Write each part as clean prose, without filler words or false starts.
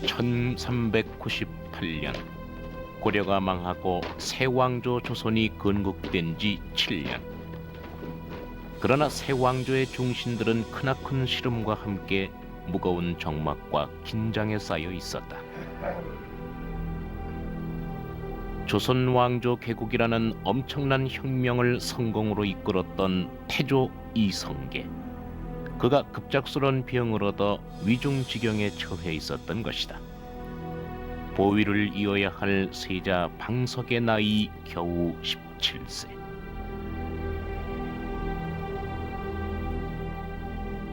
1398년 고려가 망하고 새왕조 조선이 건국된 지 7년. 그러나 새왕조의 중신들은 크나큰 시름과 함께 무거운 정막과 긴장에 쌓여 있었다. 조선 왕조 개국이라는 엄청난 혁명을 성공으로 이끌었던 태조 이성계. 그가 급작스러운 병을 얻어 위중지경에 처해 있었던 것이다. 보위를 이어야 할 세자 방석의 나이 겨우 17세.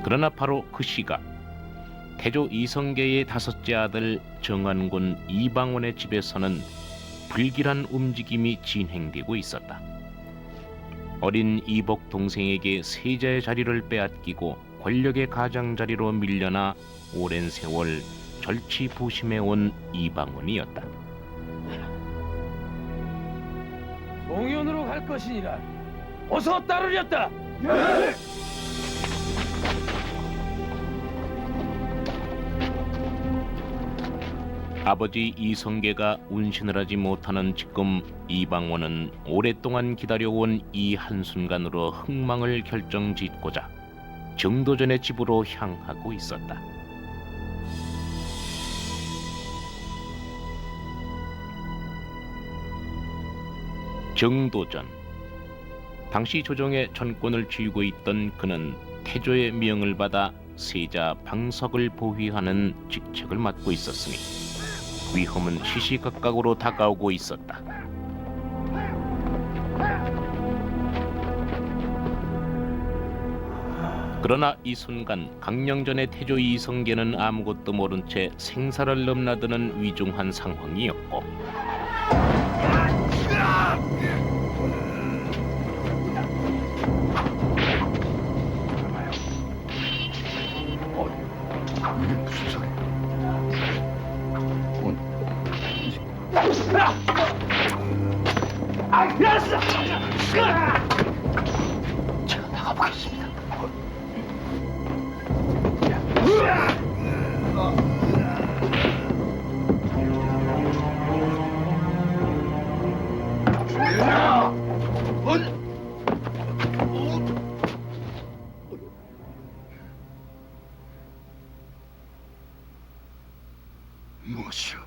그러나 바로 그 시각 태조 이성계의 다섯째 아들 정안군 이방원의 집에서는 불길한 움직임이 진행되고 있었다. 어린 이복 동생에게 세자의 자리를 빼앗기고 권력의 가장자리로 밀려나 오랜 세월 절치부심해온 이방원이었다. 동현으로 갈 것이니라 어서 따르렸다. 아버지 이성계가 운신을 하지 못하는 지금 이방원은 오랫동안 기다려온 이 한순간으로 흥망을 결정짓고자 정도전의 집으로 향하고 있었다. 정도전. 당시 조정의 전권을 쥐고 있던 그는 태조의 명을 받아 세자 방석을 보위하는 직책을 맡고 있었으니 위험은 시시각각으로 다가오고 있었다. 그러나 이 순간 강령전의 태조 이성계는 아무것도 모른 채 생사를 넘나드는 위중한 상황이었고, 이게 무슨 소리야? 제가 나가보겠습니다. 무엇이오?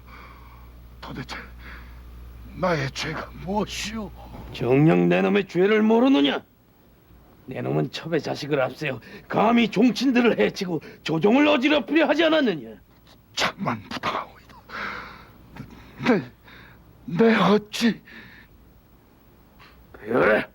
도대체 나의 죄가 무엇이오? 정녕 내 놈의 죄를 모르느냐? 내 놈은 첩의 자식을 앞세워 감히 종친들을 해치고 조종을 어지럽히려 하지 않았느냐? 참만 부탁하오이다. 내 어찌 그래.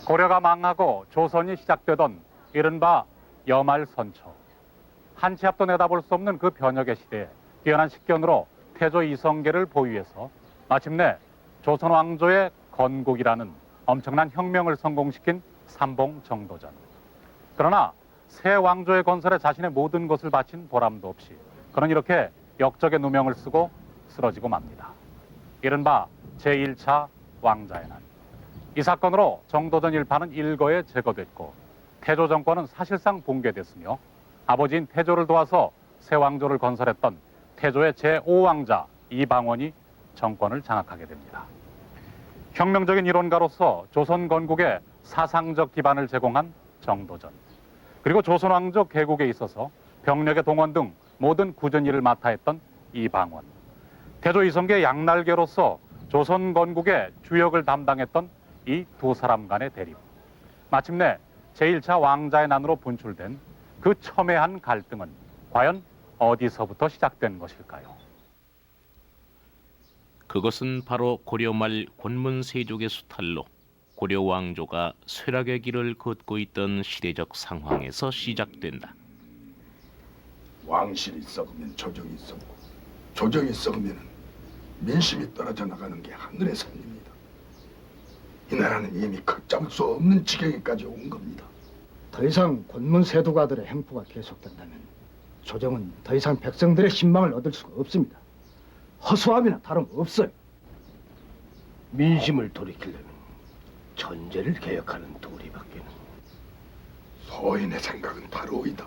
고려가 망하고 조선이 시작되던 이른바 여말선초. 한치 앞도 내다볼 수 없는 그 변혁의 시대에 뛰어난 식견으로 태조 이성계를 보위해서 마침내 조선 왕조의 건국이라는 엄청난 혁명을 성공시킨 삼봉 정도전. 그러나 새 왕조의 건설에 자신의 모든 것을 바친 보람도 없이 그는 이렇게 역적의 누명을 쓰고 쓰러지고 맙니다. 이른바 제1차 왕자의 난. 이 사건으로 정도전 일파는 일거에 제거됐고 태조 정권은 사실상 붕괴됐으며 아버지인 태조를 도와서 새 왕조를 건설했던 태조의 제5왕자 이방원이 정권을 장악하게 됩니다. 혁명적인 이론가로서 조선 건국에 사상적 기반을 제공한 정도전, 그리고 조선 왕조 개국에 있어서 병력의 동원 등 모든 굳은 일을 맡아 했던 이방원, 태조 이성계의 양날개로서 조선 건국의 주역을 담당했던 이 두 사람 간의 대립, 마침내 제1차 왕자의 난으로 분출된 그 첨예한 갈등은 과연 어디서부터 시작된 것일까요? 그것은 바로 고려 말 권문세족의 수탈로 고려 왕조가 쇠락의 길을 걷고 있던 시대적 상황에서 시작된다. 왕실이 썩으면 조정이 썩고 조정이 썩으면 민심이 떨어져 나가는 게 하늘의 섭리입니다. 이 나라는 이미 걷잡을 수 없는 지경에까지 온 겁니다. 더 이상 권문 세두가들의 행포가 계속된다면 조정은 더 이상 백성들의 신망을 얻을 수가 없습니다. 허수아비나 다름없어요. 민심을 돌이키려면 전제를 개혁하는 도리밖에는. 소인의 생각은 바로이다.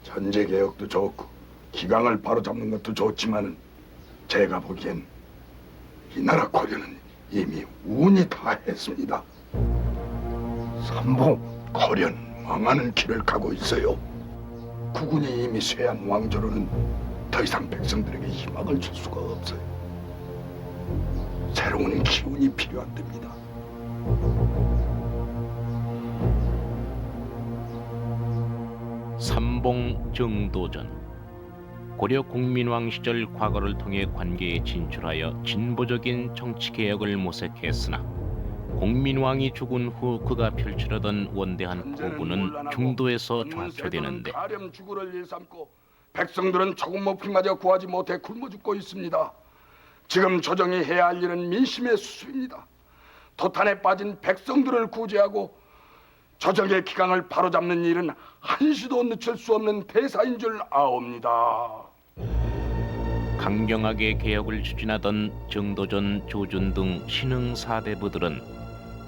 전제 개혁도 좋고 기강을 바로잡는 것도 좋지만은 제가 보기엔 이 나라 고려는 이미 운이 다했습니다. 삼봉, 고려는 망하는 길을 가고 있어요. 국군이 이미 쇠한 왕조로는 더 이상 백성들에게 희망을 줄 수가 없어요. 새로운 기운이 필요한답니다. 삼봉 정도전. 고려 공민왕 시절 과거를 통해 관계에 진출하여 진보적인 정치 개혁을 모색했으나 공민왕이 죽은 후 그가 펼치려던 원대한 포부는 중도에서 좌초되는데 가렴 주구를 일삼고 백성들은 조금 먹히마저 구하지 못해 굶어 죽고 있습니다. 지금 조정이 해야 할 일은 민심의 수습입니다. 도탄에 빠진 백성들을 구제하고 조정의 기강을 바로잡는 일은 한시도 늦출 수 없는 대사인 줄 아옵니다. 강경하게 개혁을 추진하던 정도전, 조준 등 신흥 사대부들은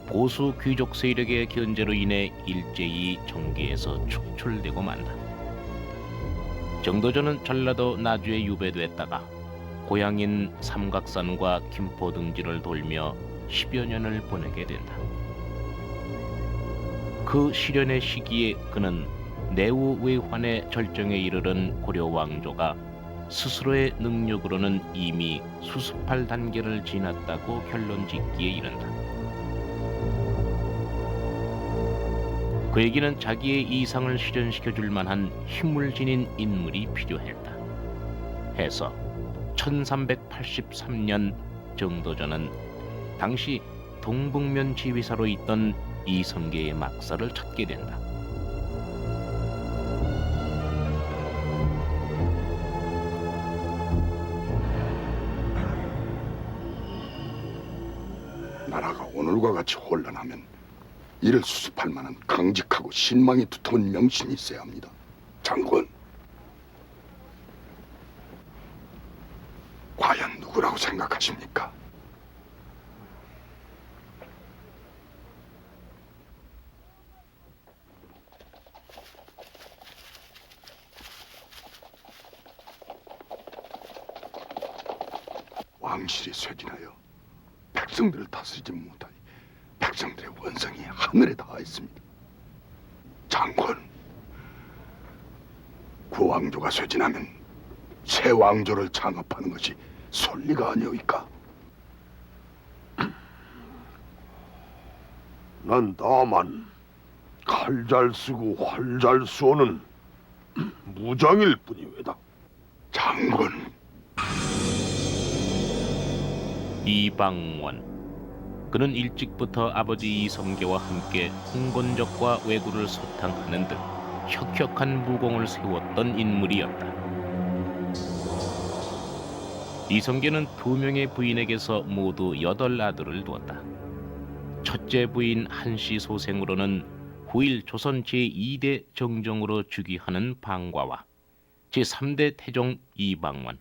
보수 귀족 세력의 견제로 인해 일제히 정계에서 축출되고 만다. 정도전은 전라도 나주에 유배됐다가 고향인 삼각산과 김포 등지를 돌며 10여 년을 보내게 된다. 그 시련의 시기에 그는 내후 외환의 절정에 이르른 고려 왕조가 스스로의 능력으로는 이미 수습할 단계를 지났다고 결론짓기에 이른다. 그에게는 자기의 이상을 실현시켜줄 만한 힘을 지닌 인물이 필요했다. 해서 1383년 정도전은 당시 동북면 지휘사로 있던 이성계의 막사를 찾게 된다. 나라가 오늘과 같이 혼란하면 이를 수습할 만한 강직하고 신망이 두터운 명신이 있어야 합니다. 장군, 과연 누구라고 생각하십니까? 왕실이 쇠진하여 백성들을 다스리지 못하니 백성들의 원성이 하늘에 닿아 있습니다. 장군, 구왕조가 쇠진하면 새 왕조를 창업하는 것이 솔리가 아니오이까? 난 다만 칼 잘 쓰고 활 잘 쏘는 무장일 뿐이외다. 장군, 이방원. 그는 일찍부터 아버지 이성계와 함께 홍건적과 왜구를 소탕하는 등 혁혁한 무공을 세웠던 인물이었다. 이성계는 2명의 부인에게서 모두 8아들을 두었다. 첫째 부인 한씨 소생으로는 후일 조선 제2대 정종으로 즉위하는 방과와 제3대 태종 이방원,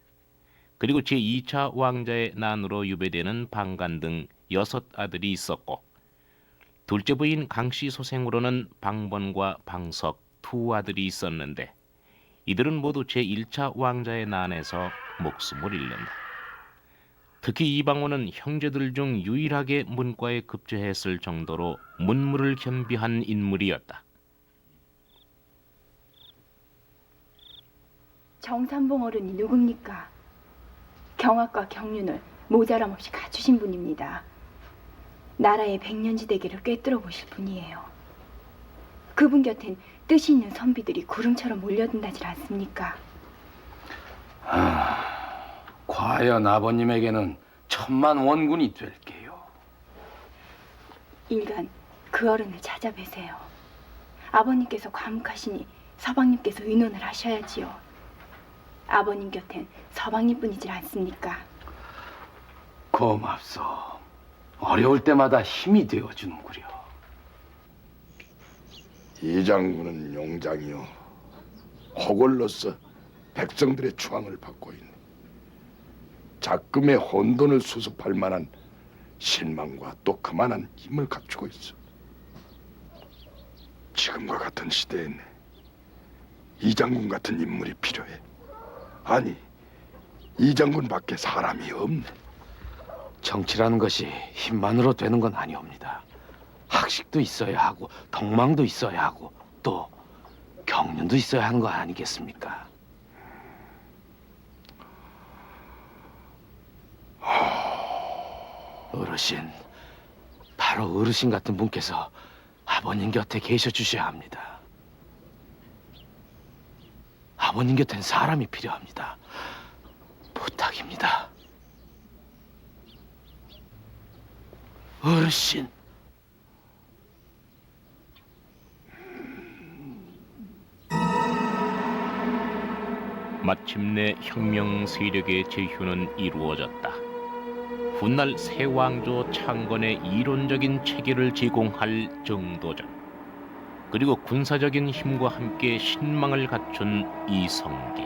그리고 제2차 왕자의 난으로 유배되는 방간 등 6아들이 있었고, 둘째 부인 강씨 소생으로는 방번과 방석 2아들이 있었는데 이들은 모두 제1차 왕자의 난에서 목숨을 잃는다. 특히 이방원은 형제들 중 유일하게 문과에 급제했을 정도로 문무를 겸비한 인물이었다. 정삼봉 어른이 누굽니까? 경악과 경륜을 모자람 없이 갖추신 분입니다. 나라의 백년지대계를 꿰뚫어 보실 분이에요. 그분 곁엔 뜻이 있는 선비들이 구름처럼 몰려든다질 않습니까? 과연 아버님에게는 천만 원군이 될게요. 일간 그 어른을 찾아뵈세요. 아버님께서 과묵하시니 서방님께서 의논을 하셔야지요. 아버님 곁엔 서방님뿐이질 않습니까? 고맙소. 어려울 때마다 힘이 되어주는구려. 이 장군은 용장이요 호걸로서 백성들의 추앙을 받고 있네. 작금의 혼돈을 수습할 만한 신망과 또 그만한 힘을 갖추고 있어. 지금과 같은 시대엔 이 장군 같은 인물이 필요해. 아니, 이 장군밖에 사람이 없네. 정치라는 것이 힘만으로 되는 건 아니옵니다. 학식도 있어야 하고 덕망도 있어야 하고 또 경륜도 있어야 하는 거 아니겠습니까? 어르신, 바로 어르신 같은 분께서 아버님 곁에 계셔 주셔야 합니다. 아버님 곁엔 사람이 필요합니다. 부탁입니다. 어르신. 마침내 혁명 세력의 제휴는 이루어졌다. 훗날 새 왕조 창건의 이론적인 체계를 제공할 정도전, 그리고 군사적인 힘과 함께 신망을 갖춘 이성계.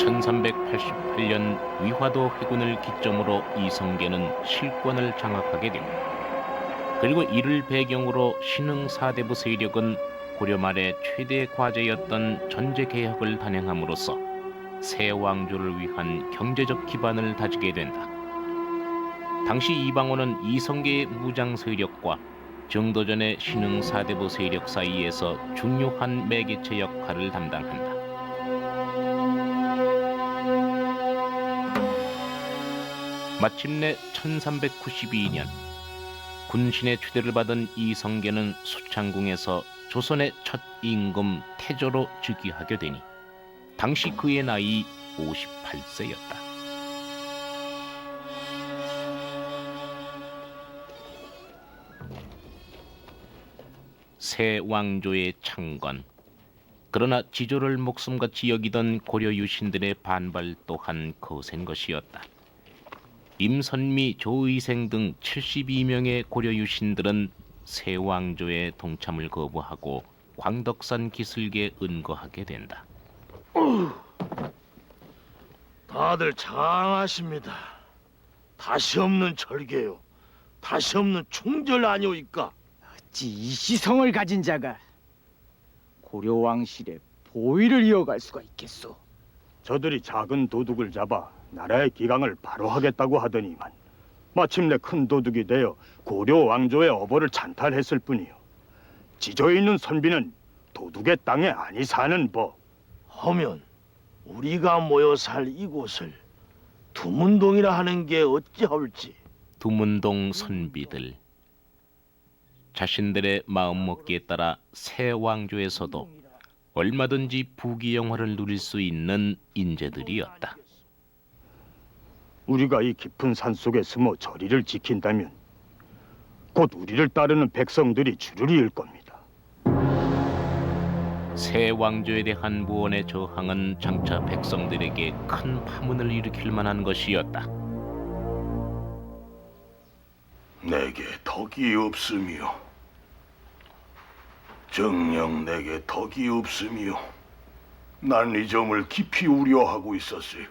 1388년 위화도 회군을 기점으로 이성계는 실권을 장악하게 되고, 그리고 이를 배경으로 신흥 사대부 세력은 고려 말의 최대 과제였던 전제 개혁을 단행함으로써 새 왕조를 위한 경제적 기반을 다지게 된다. 당시 이방원은 이성계의 무장 세력과 정도전의 신흥 사대부 세력 사이에서 중요한 매개체 역할을 담당한다. 마침내 1392년 군신의 초대를 받은 이성계는 수창궁에서 조선의 첫 임금 태조로 즉위하게 되니 당시 그의 나이 58세였다. 새 왕조의 창건, 그러나 지조를 목숨같이 여기던 고려 유신들의 반발 또한 거센 것이었다. 임선미, 조의생 등 72명의 고려 유신들은 새 왕조의 동참을 거부하고 광덕산 기슭에 은거하게 된다. 다들 장하십니다. 다시 없는 절개요. 다시 없는 충절 아니오이까. 어찌 이 시성을 가진 자가 고려 왕실의 보위를 이어갈 수가 있겠소? 저들이 작은 도둑을 잡아 나라의 기강을 바로 하겠다고 하더니만 마침내 큰 도둑이 되어 고려 왕조의 어보를 찬탈했을 뿐이요. 지조에 있는 선비는 도둑의 땅에 아니 사는 법. 하면 우리가 모여 살 이곳을 두문동이라 하는 게 어찌하올지. 두문동 선비들, 자신들의 마음먹기에 따라 새 왕조에서도 얼마든지 부귀영화를 누릴 수 있는 인재들이었다. 우리가 이 깊은 산속에 숨어 저리를 지킨다면 곧 우리를 따르는 백성들이 줄을 이을 겁니다. 새 왕조에 대한 무언의 저항은 장차 백성들에게 큰 파문을 일으킬 만한 것이었다. 내게 덕이 없으며 정녕 내게 덕이 없으며 난 이 점을 깊이 우려하고 있었어요.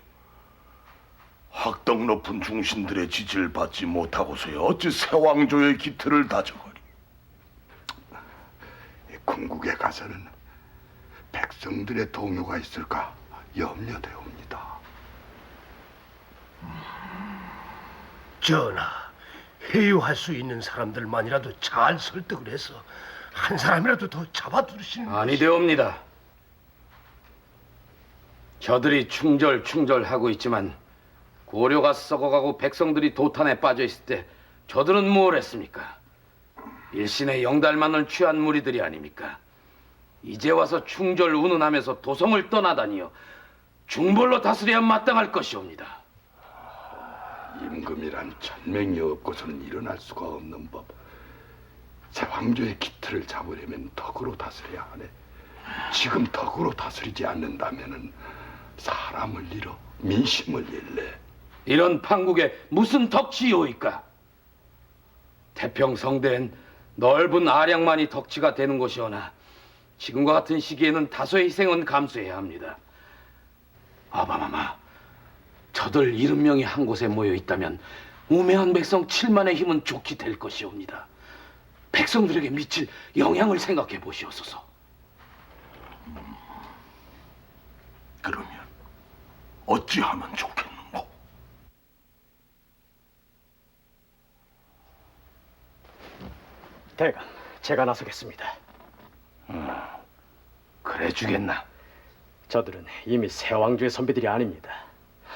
학덕 높은 중신들의 지지를 받지 못하고서야 어찌 새 왕조의 기틀을 다져버리. 궁극에 가서는 백성들의 동요가 있을까 염려되옵니다. 전하, 회유할 수 있는 사람들만이라도 잘 설득을 해서 한 사람이라도 더 잡아두시는 아니되옵니다. 저들이 충절하고 있지만 고려가 썩어가고 백성들이 도탄에 빠져 있을 때 저들은 뭘 했습니까? 일신의 영달만을 취한 무리들이 아닙니까? 이제 와서 충절 운운하면서 도성을 떠나다니요. 중벌로 다스려야 마땅할 것이옵니다. 임금이란 천명이 없고서는 일어날 수가 없는 법. 새 왕조의 기틀을 잡으려면 덕으로 다스려야 하네. 지금 덕으로 다스리지 않는다면은 사람을 잃어 민심을 잃래. 이런 판국에 무슨 덕치요이까? 태평성대엔 넓은 아량만이 덕치가 되는 것이오나 지금과 같은 시기에는 다소의 희생은 감수해야 합니다. 아바마마, 저들 70명이 한 곳에 모여 있다면 우매한 백성 7만의 힘은 좋게 될 것이옵니다. 백성들에게 미칠 영향을 생각해 보시옵소서. 그러면 어찌하면 좋겠는고? 대감, 제가 나서겠습니다. 그래 주겠나? 저들은 이미 새 왕조의 선비들이 아닙니다.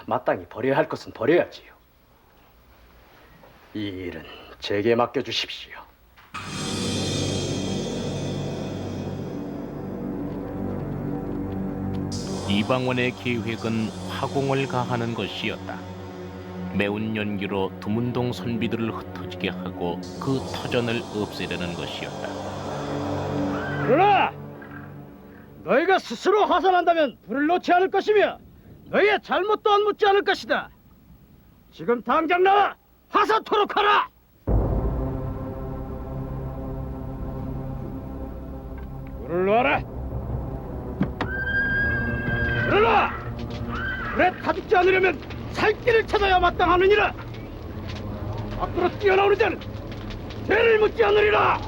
마땅히 버려야 할 것은 버려야지요. 이 일은 제게 맡겨주십시오. 이방원의 계획은 화공을 가하는 것이었다. 매운 연기로 두문동 선비들을 흩어지게 하고 그 터전을 없애려는 것이었다. 그러나 너희가 스스로 화산한다면 불을 놓지 않을 것이며 너희의 잘못 또한 묻지 않을 것이다. 지금 당장 나와 화산토록 하라. 불을 놓아라. 그러나 불에 타죽지 않으려면 살길을 찾아야 마땅하느니라. 앞으로 뛰어나오는 자는 죄를 묻지 않으리라.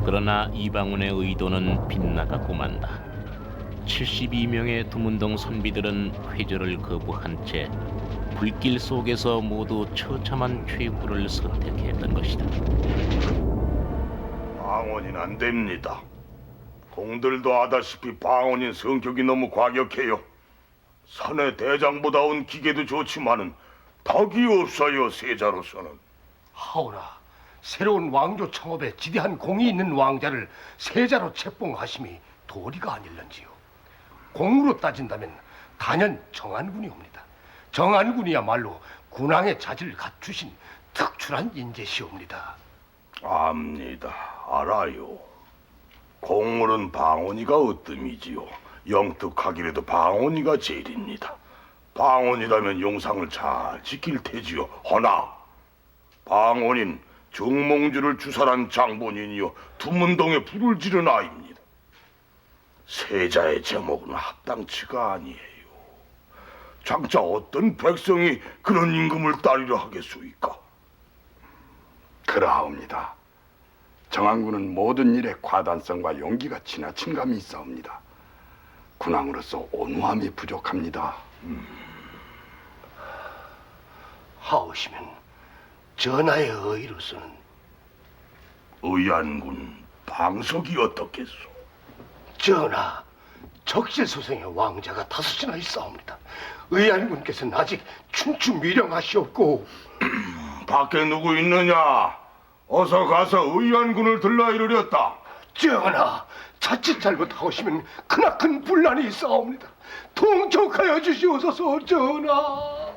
그러나 이방원의 의도는 빗나가고 만다. 72명의 두문동 선비들은 회절을 거부한 채 불길 속에서 모두 처참한 최후를 선택했던 것이다. 방언인 안 됩니다. 공들도 아다시피 방언인 성격이 너무 과격해요. 산의 대장보다 온 기계도 좋지만은 덕이 없어요, 세자로서는. 하오나 새로운 왕조 창업에 지대한 공이 있는 왕자를 세자로 책봉하심이 도리가 아닐런지요. 공으로 따진다면 단연 정한군이옵니다. 정한군이야말로 군왕의 자질을 갖추신 특출한 인재시옵니다. 압니다. 알아요. 공물은 방언이가 으뜸이지요. 영특하기라도 방언이가 제일입니다. 방언이라면 용상을 잘 지킬 테지요. 허나 방언인 정몽주를 주살한 장본인이요 두문동에 불을 지른 아이입니다. 세자의 제목은 합당치가 아니에요. 장차 어떤 백성이 그런 임금을 따르려 하겠소이까? 그러하옵니다. 정한군은 모든 일에 과단성과 용기가 지나친 감이 있사옵니다. 군왕으로서 온화함이 부족합니다. 하오시면 전하의 의로서는 의안군 방석이 어떻겠소? 전하, 적실소생의 왕자가 다섯이나 있사옵니다. 의안군께서는 아직 춘추미령하시옵고 밖에 누구 있느냐? 어서 가서 의안군을 들라 이르렸다. 전하, 자칫 잘못하시면 크나큰 분란이 있사옵니다. 통촉하여 주시옵소서. 전하.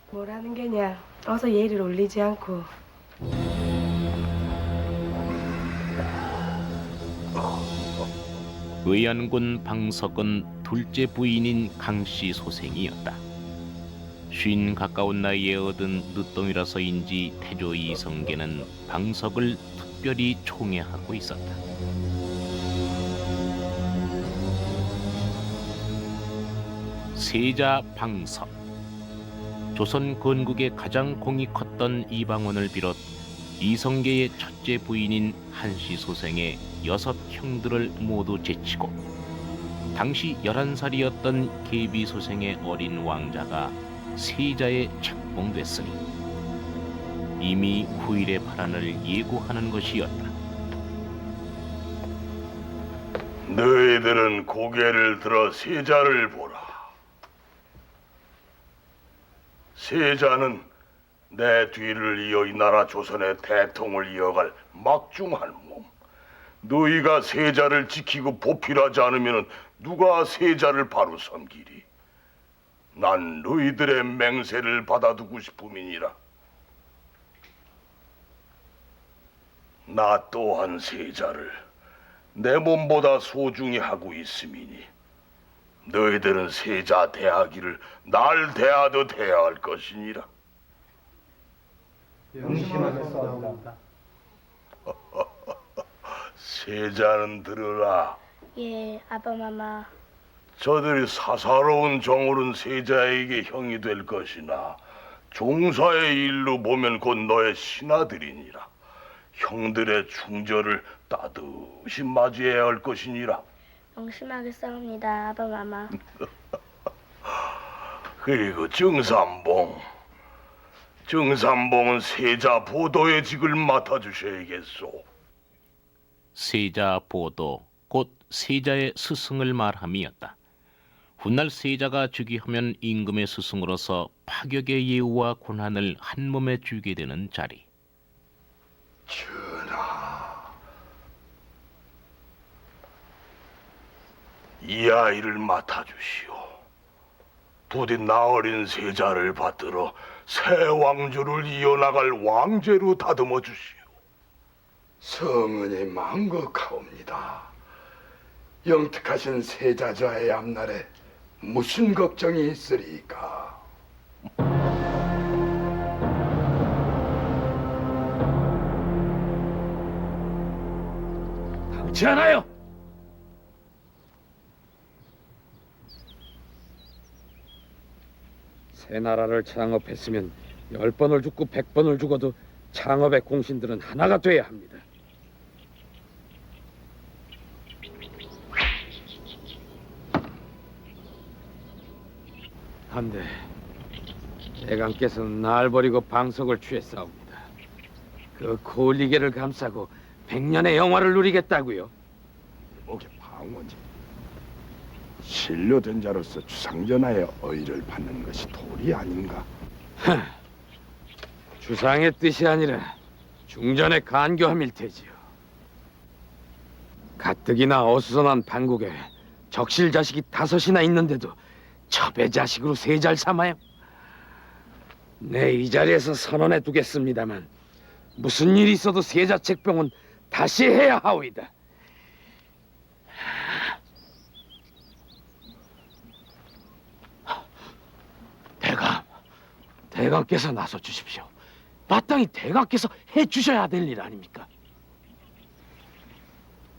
뭐라는 게냐? 어서 예의를 올리지 않고. 의안군 방석은 둘째 부인인 강씨 소생이었다. 50 가까운 나이에 얻은 늦동이라서인지 태조 이성계는 방석을 특별히 총애하고 있었다. 세자 방석. 조선 건국에 가장 공이 컸던 이방원을 비롯 이성계의 첫째 부인인 한씨 소생의 6 형들을 모두 제치고 당시 11살이었던 계비 소생의 어린 왕자가 세자에 책봉됐으니 이미 후일의 파란을 예고하는 것이었다. 너희들은 고개를 들어 세자를 보라. 세자는 내 뒤를 이어 이 나라 조선의 대통을 이어갈 막중한 몸. 너희가 세자를 지키고 보필하지 않으면 누가 세자를 바로 섬기리? 난 너희들의 맹세를 받아두고 싶음이니라. 나 또한 세자를 내 몸보다 소중히 하고 있음이니 너희들은 세자 대하기를 날 대하듯 해야 할 것이니라. 명심하겠사옵니다. 세자는 들으라. 예, 아바마마. 저들이 사사로운 정오른 세자에게 형이 될 것이나 종사의 일로 보면 곧 너의 신하들이니라. 형들의 충절을 따뜻이 맞이해야 할 것이니라. 명심하겠사옵니다, 아바마마. 그리고 정삼봉은 세자 보도의 직을 맡아주셔야겠소. 세자 보도, 곧 세자의 스승을 말함이었다. 훗날 세자가 즉위하면 임금의 스승으로서 파격의 예우와 권한을 한 몸에 쥐게 되는 자리. 전하, 이 아이를 맡아주시오. 부디 나 어린 세자를 받들어 새 왕조를 이어나갈 왕제로 다듬어 주시오. 성은이 망극하옵니다. 영특하신 세자자의 앞날에 무슨 걱정이 있으리까? 당치 않아요. 새 나라를 창업했으면 10번을 죽고 100번을 죽어도 창업의 공신들은 하나가 돼야 합니다. 한데 대감께서는 날 버리고 방석을 취했사옵니다. 그 고리개를 감싸고 100년의 영화를 누리겠다고요. 목에 방언지. 신료된 자로서 주상전하의 어의를 받는 것이 도리 아닌가? 주상의 뜻이 아니라 중전의 간교함일 테지요. 가뜩이나 어수선한 판국에 적실 자식이 5이나 있는데도 첩의 자식으로 세자를 삼아요. 네, 이 자리에서 선언해 두겠습니다만 무슨 일이 있어도 세자 책병은 다시 해야 하오이다. 대감께서 나서 주십시오. 마땅히 대감께서 해주셔야 될 일 아닙니까?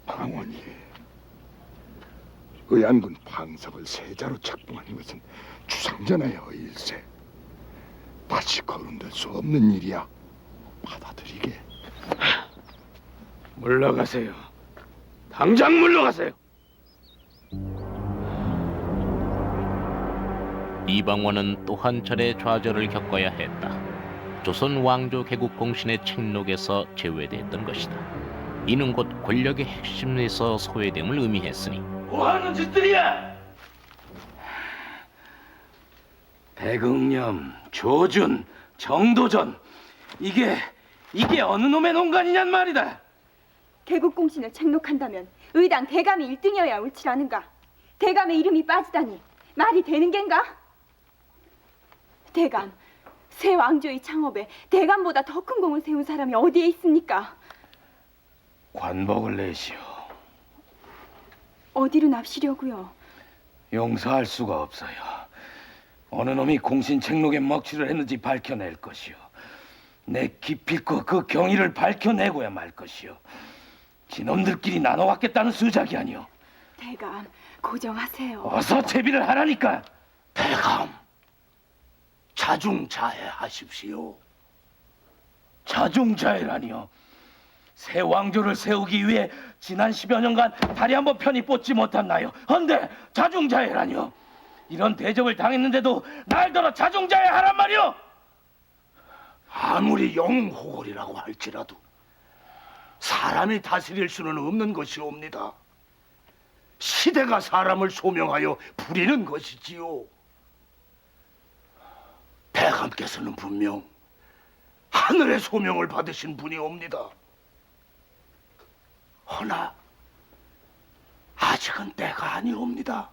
방언이 의안군 방석을 세자로 책봉하는 것은 주상전하의 어일세. 다시 거론될 수 없는 일이야. 받아들이게. 물러가세요. 당장 물러가세요. 이방원은 또 한 차례 좌절을 겪어야 했다. 조선 왕조 개국 공신의 책록에서 제외됐던 것이다. 이는 곧 권력의 핵심에서 소외됨을 의미했으니 뭐하는 짓들이야? 백응념, 조준, 정도전, 이게 어느 놈의 농간이냔 말이다. 개국공신을 책록한다면 의당 대감이 1등이어야 옳지라는가? 대감의 이름이 빠지다니 말이 되는 겐가? 대감, 새 왕조의 창업에 대감보다 더 큰 공을 세운 사람이 어디에 있습니까? 관복을 내시오. 어디로 납시려고요? 용서할 수가 없어요. 어느 놈이 공신 책록에 먹칠을 했는지 밝혀낼 것이오. 내 기필코 그 경위를 밝혀내고야 말 것이오. 지놈들끼리 나눠갖겠다는 수작이 아니오. 대감, 고정하세요. 어서 제비를 하라니까. 대감, 자중자애하십시오. 자중자애라니요. 새 왕조를 세우기 위해 지난 10여 년간 다리 한번 편히 뻗지 못했나요? 헌데 자중자애라니요. 이런 대접을 당했는데도 날더러 자중자애하란 말이오. 아무리 영웅호걸이라고 할지라도 사람이 다스릴 수는 없는 것이옵니다. 시대가 사람을 소명하여 부리는 것이지요. 대감께서는 분명 하늘의 소명을 받으신 분이옵니다. 허나 아직은 때가 아니옵니다.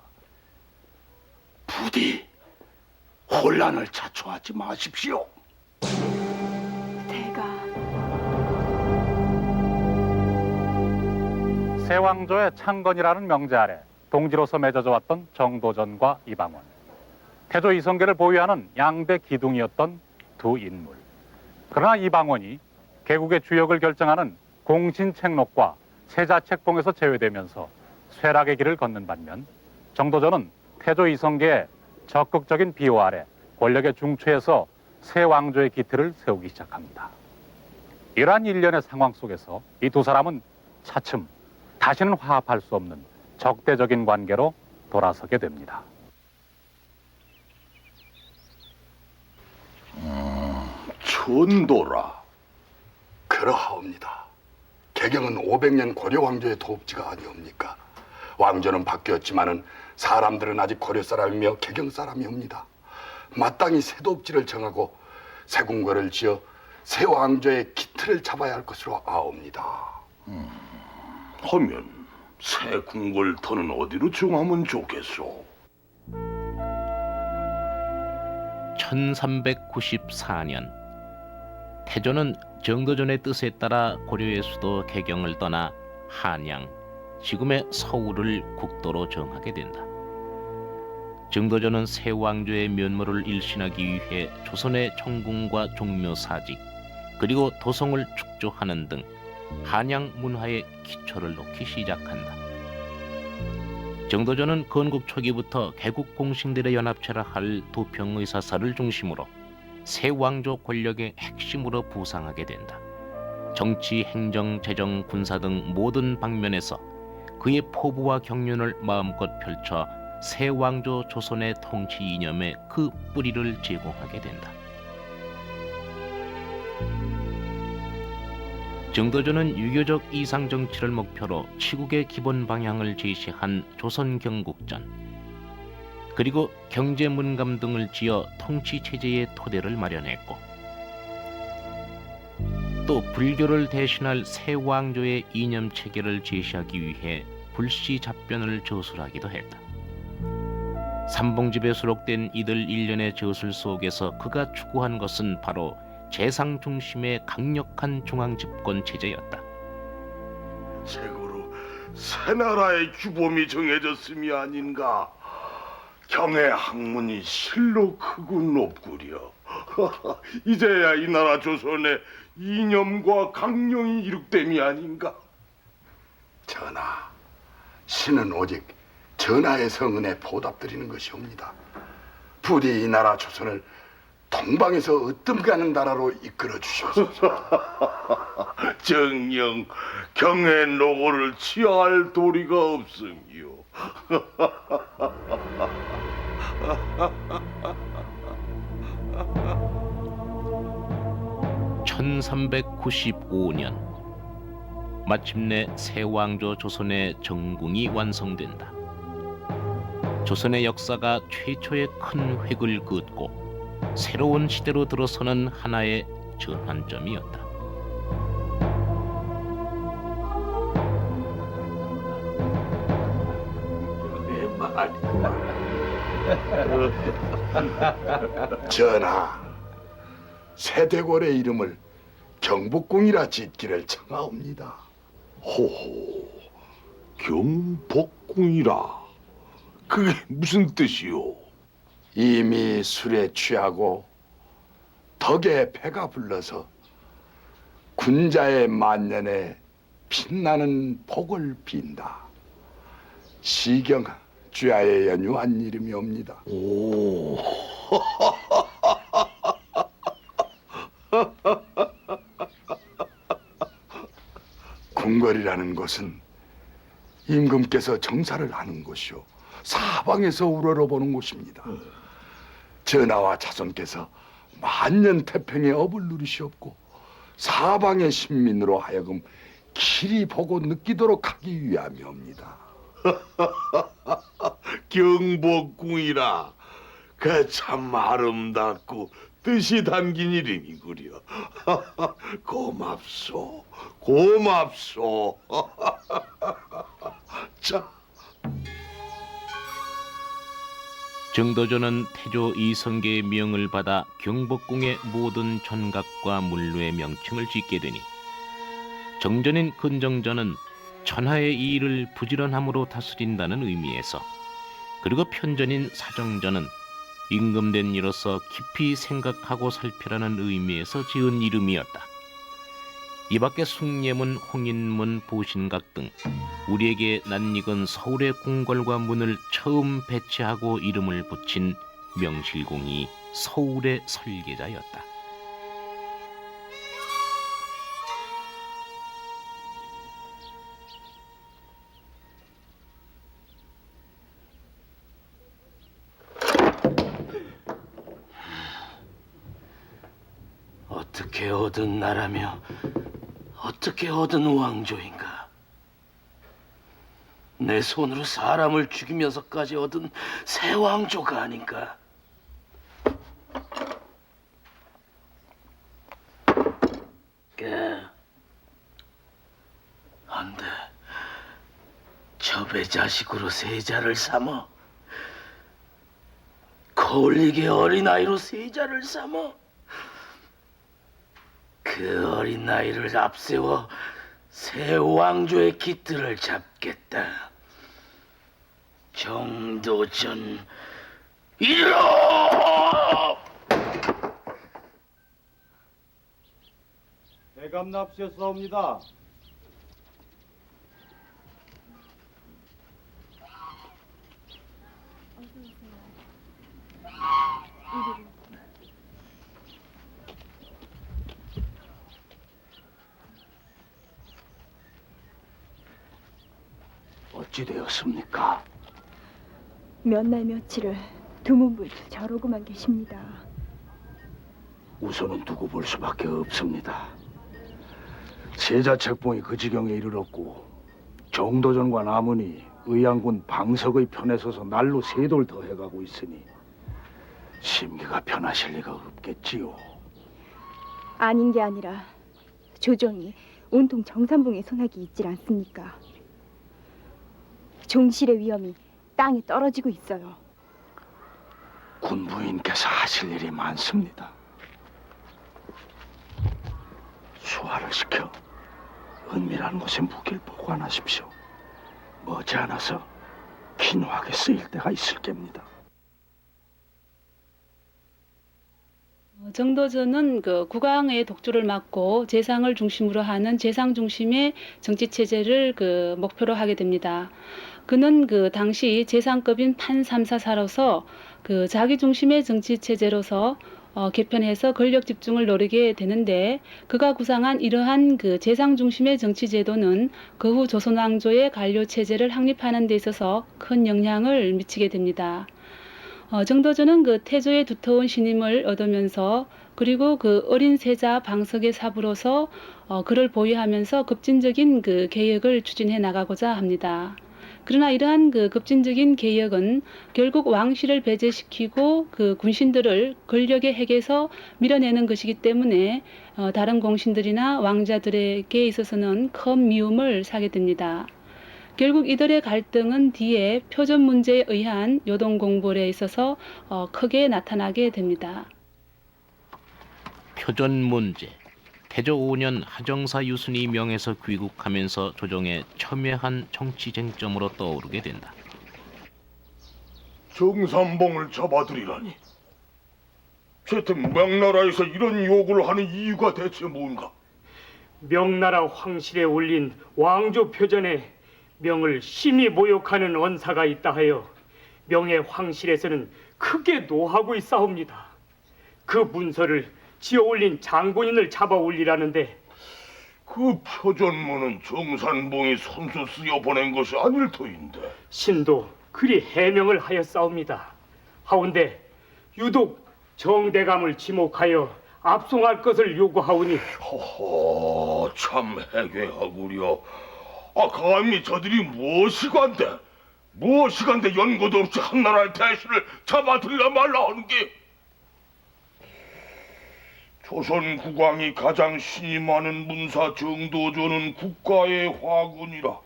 부디 혼란을 자초하지 마십시오. 대감. 세왕조의 창건이라는 명제 아래 동지로서 맺어져 왔던 정도전과 이방원, 태조 이성계를 보위하는 양대 기둥이었던 두 인물. 그러나 이방원이 개국의 주역을 결정하는 공신책록과 세자책봉에서 제외되면서 쇠락의 길을 걷는 반면, 정도전은 태조 이성계의 적극적인 비호 아래 권력의 중추에서 새 왕조의 기틀을 세우기 시작합니다. 이러한 일련의 상황 속에서 이 두 사람은 차츰 다시는 화합할 수 없는 적대적인 관계로 돌아서게 됩니다. 천도라. 그러하옵니다. 개경은 500년 고려 왕조의 도읍지가 아니옵니까? 왕조는 바뀌었지만은 사람들은 아직 고려 사람이며 개경 사람이옵니다. 마땅히 새 도읍지를 정하고 새 궁궐을 지어 새 왕조의 기틀을 잡아야 할 것으로 아옵니다. 하면 새 궁궐터는 어디로 정하면 좋겠소? 1394년 태조는 정도전의 뜻에 따라 고려의 수도 개경을 떠나 한양, 지금의 서울을 국도로 정하게 된다. 정도전은 새 왕조의 면모를 일신하기 위해 조선의 총궁과 종묘사직, 그리고 도성을 축조하는 등 한양 문화의 기초를 놓기 시작한다. 정도전은 건국 초기부터 개국 공신들의 연합체라 할 도평의사사를 중심으로 새 왕조 권력의 핵심으로 부상하게 된다. 정치, 행정, 재정, 군사 등 모든 방면에서 그의 포부와 경륜을 마음껏 펼쳐 새 왕조 조선의 통치 이념에 그 뿌리를 제공하게 된다. 정도전은 유교적 이상 정치를 목표로 치국의 기본 방향을 제시한 조선 경국전, 그리고 경제 문감 등을 지어 통치 체제의 토대를 마련했고, 또 불교를 대신할 새 왕조의 이념 체계를 제시하기 위해 불시 잡변을 저술하기도 했다. 삼봉집에 수록된 이들 일련의 저술 속에서 그가 추구한 것은 바로 재상 중심의 강력한 중앙 집권 체제였다. 책으로 새 나라의 규범이 정해졌음이 아닌가? 경의 학문이 실로 크고 높구려. 이제야 이 나라 조선의 이념과 강령이 이룩됨이 아닌가? 전하, 신은 오직 전하의 성은에 보답드리는 것이옵니다. 부디 이 나라 조선을 동방에서 으뜸가는 나라로 이끌어 주시옵소서. 정녕 경의 노고를 취할 도리가 없음이요. 1395년 마침내 새 왕조 조선의 정궁이 완성된다. 조선의 역사가 최초의 큰 획을 그었고 새로운 시대로 들어서는 하나의 전환점이었다. 전하, 세대골의 이름을 경복궁이라 짓기를 청하옵니다. 호호, 경복궁이라. 그게 무슨 뜻이오? 이미 술에 취하고 덕에 패가 불러서 군자의 만년에 빛나는 복을 빈다. 시경 주야에 연유한 이름이옵니다. 오. 궁궐이라는 곳은 임금께서 정사를 하는 곳이요 사방에서 우러러보는 곳입니다. 전하와 자손께서 만년 태평의 업을 누리시옵고 사방의 신민으로 하여금 길이 보고 느끼도록 하기 위함이옵니다. 경복궁이라. 그 참 아름답고 뜻이 담긴 이름이구려. 고맙소, 고맙소. 자. 정도전은 태조 이성계의 명을 받아 경복궁의 모든 전각과 문루의 명칭을 짓게 되니 정전인 근정전은 전하의 일을 부지런함으로 다스린다는 의미에서, 그리고 편전인 사정전은 임금된 이로서 깊이 생각하고 살피라는 의미에서 지은 이름이었다. 이밖에 숭례문, 홍인문, 보신각 등 우리에게 낯익은 서울의 궁궐과 문을 처음 배치하고 이름을 붙인 명실공히 서울의 설계자였다. 어떻게 얻은 나라며 어떻게 얻은 왕조인가? 내 손으로 사람을 죽이면서까지 얻은 새 왕조가 아닌가? 안 돼. 저배 자식으로 세자를 삼어 거울리게 어린아이로 세자를 삼어 그 어린 나이를 앞세워 새 왕조의 깃들을 잡겠다. 정도전 이르러! 대감 납시했사옵니다. 어찌 되었습니까? 몇 날 며칠을 두문불도 저러고만 계십니다. 우선은 두고 볼 수밖에 없습니다. 세자 책봉이 그 지경에 이르렀고 정도전과 남은이 의양군 방석의 편에 서서 날로 세돌 더 해가고 있으니 심기가 편하실 리가 없겠지요. 아닌 게 아니라 조정이 온통 정산봉의 손아귀 있질 않습니까? 종실의 위험이 땅에 떨어지고 있어요. 군부인께서 하실 일이 많습니다. 수하를 시켜 은밀한 곳에 무기를 보관하십시오. 머지않아서 긴화하게 쓰일 때가 있을 겁니다. 정도전은 그 국왕의 독주를 막고 재상을 중심으로 하는 재상 중심의 정치 체제를 그 목표로 하게 됩니다. 그는 그 당시 재상급인 판삼사사로서 그 자기 중심의 정치 체제로서 개편해서 권력 집중을 노리게 되는데, 그가 구상한 이러한 그 재상 중심의 정치 제도는 그 후 조선 왕조의 관료 체제를 확립하는 데 있어서 큰 영향을 미치게 됩니다. 정도전은 그 태조의 두터운 신임을 얻으면서, 그리고 그 어린 세자 방석의 사부로서 그를 보유하면서 급진적인 그 개혁을 추진해 나가고자 합니다. 그러나 이러한 그 급진적인 개혁은 결국 왕실을 배제시키고 그 군신들을 권력의 핵에서 밀어내는 것이기 때문에 다른 공신들이나 왕자들에게 있어서는 큰 미움을 사게 됩니다. 결국 이들의 갈등은 뒤에 표전 문제에 의한 요동공벌에 있어서 크게 나타나게 됩니다. 표전 문제. 태조 5년 하정사 유순이 명에서 귀국하면서 조정에 첨예한 정치 쟁점으로 떠오르게 된다. 정산봉을 잡아들이라니. 제때 명나라에서 이런 요구를 하는 이유가 대체 뭔가? 명나라 황실에 올린 왕조 표전에 명을 심히 모욕하는 언사가 있다 하여 명의 황실에서는 크게 노하고 있사옵니다. 그 문서를 지어 올린 장본인을 잡아 올리라는데, 그 표전문은 정산봉이 손수 쓰여 보낸 것이 아닐 터인데. 신도 그리 해명을 하였사옵니다. 하온데 유독 정대감을 지목하여 압송할 것을 요구하오니. 허허, 참 해괴하구려. 감히 저들이 무엇이간데 연고도 없이 한나라의 대신을 잡아들이라 말라 하는 게. 조선 국왕이 가장 신임하는 문사 정도전은 국가의 화군이라.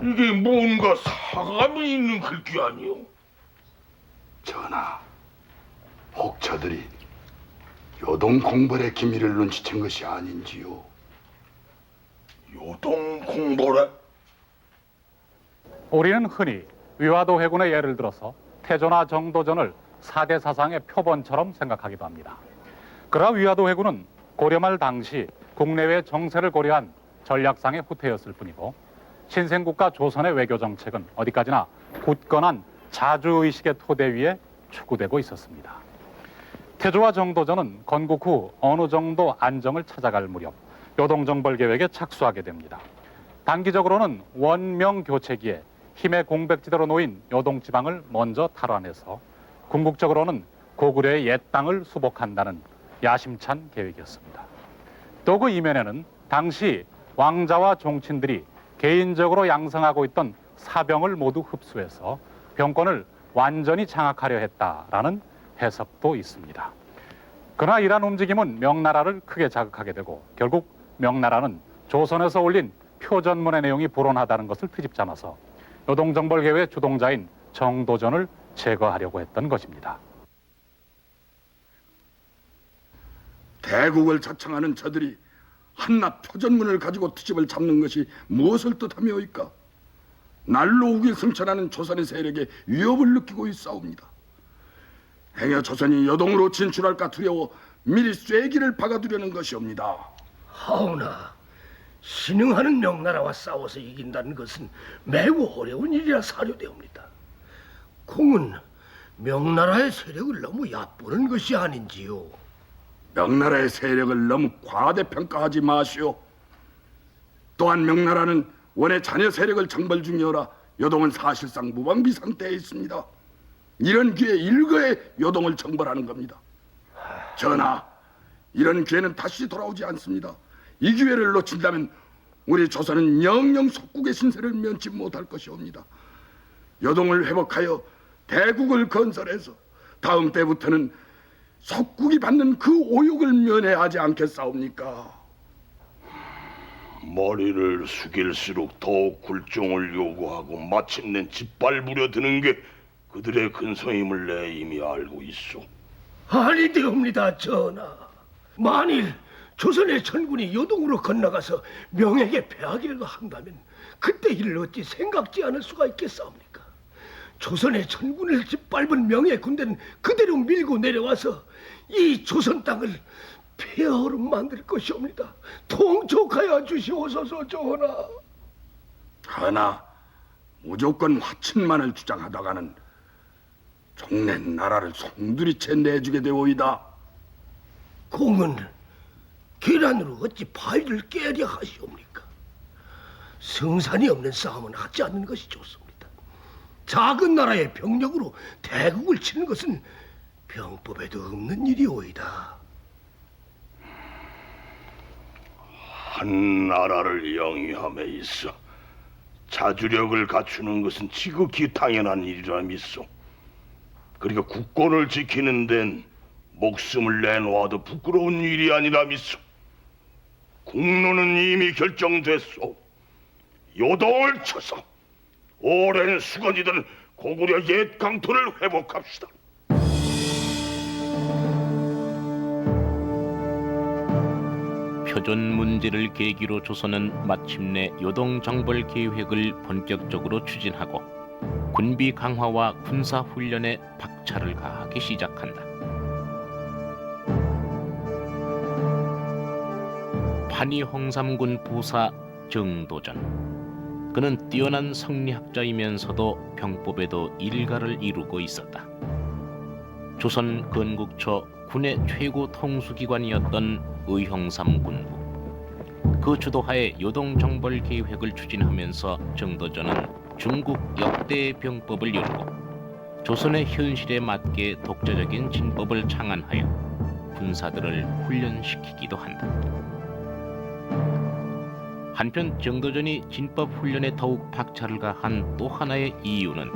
이게 뭔가 사감이 있는 글귀 아니오? 전하, 혹 저들이 요동공벌의 기밀을 눈치챈 것이 아닌지요? 요동공벌에? 우리는 흔히 위화도 회군의 예를 들어서 태조나 정도전을 4대 사상의 표본처럼 생각하기도 합니다. 그러나 위화도 회군은 고려 말 당시 국내외 정세를 고려한 전략상의 후퇴였을 뿐이고 신생국가 조선의 외교 정책은 어디까지나 굳건한 자주의식의 토대 위에 추구되고 있었습니다. 태조와 정도전은 건국 후 어느 정도 안정을 찾아갈 무렵 요동정벌 계획에 착수하게 됩니다. 단기적으로는 원명 교체기에 힘의 공백지대로 놓인 요동지방을 먼저 탈환해서 궁극적으로는 고구려의 옛 땅을 수복한다는 야심찬 계획이었습니다. 또 그 이면에는 당시 왕자와 종친들이 개인적으로 양성하고 있던 사병을 모두 흡수해서 병권을 완전히 장악하려 했다라는 해석도 있습니다. 그러나 이러한 움직임은 명나라를 크게 자극하게 되고 결국 명나라는 조선에서 올린 표전문의 내용이 불온하다는 것을 트집잡아서 요동정벌 계획의 주동자인 정도전을 제거하려고 했던 것입니다. 대국을 자청하는 저들이 한낱 표전문을 가지고 트집을 잡는 것이 무엇을 뜻하며이까? 날로 우길 승천하는 조선의 세력에 위협을 느끼고 있사옵니다. 행여 조선이 여동으로 진출할까 두려워 미리 쐐기를 박아두려는 것이옵니다. 하오나 신흥하는 명나라와 싸워서 이긴다는 것은 매우 어려운 일이라 사료되옵니다. 공은 명나라의 세력을 너무 얕보는 것이 아닌지요. 명나라의 세력을 너무 과대평가하지 마시오. 또한 명나라는 원의 자녀 세력을 정벌 중이어라 요동은 사실상 무방비 상태에 있습니다. 이런 기회에 일거에 요동을 정벌하는 겁니다. 전하, 이런 기회는 다시 돌아오지 않습니다. 이 기회를 놓친다면 우리 조선은 영영 속국의 신세를 면치 못할 것이옵니다. 요동을 회복하여 대국을 건설해서 다음 때부터는 속국이 받는 그 오욕을 면해야 하지 않겠사옵니까? 머리를 숙일수록 더욱 굴종을 요구하고 마침내 짓밟으려 드는 게 그들의 근성임을 내 이미 알고 있소. 아니되옵니다, 전하. 만일 조선의 전군이 요동으로 건너가서 명에게 패하기라도 한다면 그때 이를 어찌 생각지 않을 수가 있겠사옵니까? 조선의 전군을 짓밟은 명의 군대는 그대로 밀고 내려와서 이 조선 땅을 폐허로 만들 것이옵니다. 통촉하여 주시옵소서, 전하. 하나 무조건 화친만을 주장하다가는 종래 나라를 송두리째 내주게 되오이다. 공은 계란으로 어찌 바위를 깨려 하시옵니까? 승산이 없는 싸움은 하지 않는 것이 좋습니다. 작은 나라의 병력으로 대국을 치는 것은 병법에도 없는 일이오이다. 한 나라를 영위함에 있어 자주력을 갖추는 것은 지극히 당연한 일이라 믿소. 그리고 국권을 지키는 데는 목숨을 내놓아도 부끄러운 일이 아니라 믿소. 국론은 이미 결정됐소. 요동을 쳐서 오랜 수건이든 고구려 옛 강토를 회복합시다. 표전 문제를 계기로 조선은 마침내 요동정벌 계획을 본격적으로 추진하고 군비 강화와 군사 훈련에 박차를 가하기 시작한다. 판이 홍삼군 부사 정도전. 그는 뛰어난 성리학자이면서도 병법에도 일가를 이루고 있었다. 조선 건국 초 군의 최고 통수기관이었던 의형삼군부. 그 주도하에 요동정벌 계획을 추진하면서 정도전은 중국 역대의 병법을 이루고 조선의 현실에 맞게 독자적인 진법을 창안하여 군사들을 훈련시키기도 한다. 한편 정도전이 진법 훈련에 더욱 박차를 가한 또 하나의 이유는